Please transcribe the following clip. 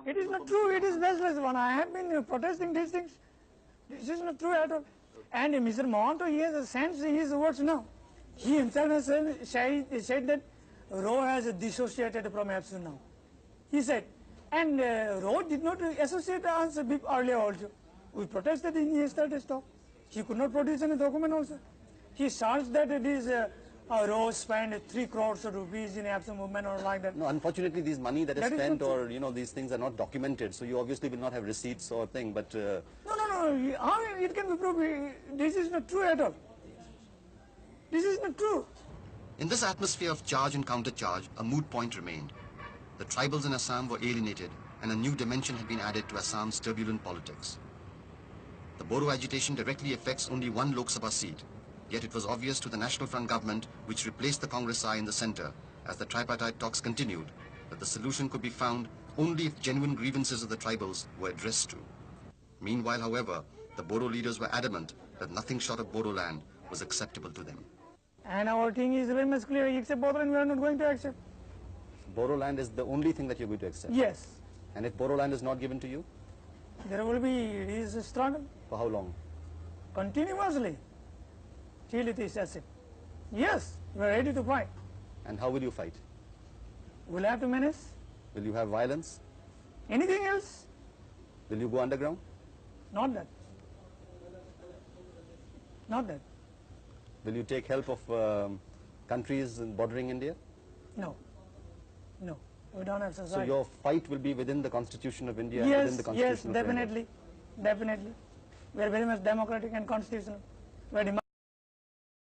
It is not true. It is baseless one. I have been protesting these things. This is not true at all. And Mr. Mohanto, he has sensed his words now. He himself has said that Roe has dissociated from Epstein now. He said, and Roe did not associate us earlier also. We protested in yesterday's talk. He could not produce any document also. He charged that it is Roe spent 3 crores of rupees in Epstein movement or like that. No, unfortunately, these money that is spent or these things are not documented. So you obviously will not have receipts or thing. But no. How it can be proved? This is not true at all. This is not true. In this atmosphere of charge and countercharge, a moot point remained. The tribals in Assam were alienated, and a new dimension had been added to Assam's turbulent politics. The Bodo agitation directly affects only one Lok Sabha seat, yet it was obvious to the National Front government, which replaced the Congress eye in the centre, as the tripartite talks continued, that the solution could be found only if genuine grievances of the tribals were addressed to. Meanwhile, however, the Bodo leaders were adamant that nothing short of Bodo land was acceptable to them. And our thing is very much clear, except Bodo land we are not going to accept. Bodo land is the only thing that you're going to accept? Yes. And if Bodo land is not given to you? There will be a struggle. For how long? Continuously, till it is accepted. Yes, we are ready to fight. And how will you fight? We'll have to manage. Will you have violence? Anything else? Will you go underground? Not that. Not that. Will you take help of countries bordering India? No. No. We don't have society. So your fight will be within the Constitution of India and within the Constitution of India? Definitely. We are very much democratic and constitutional. We are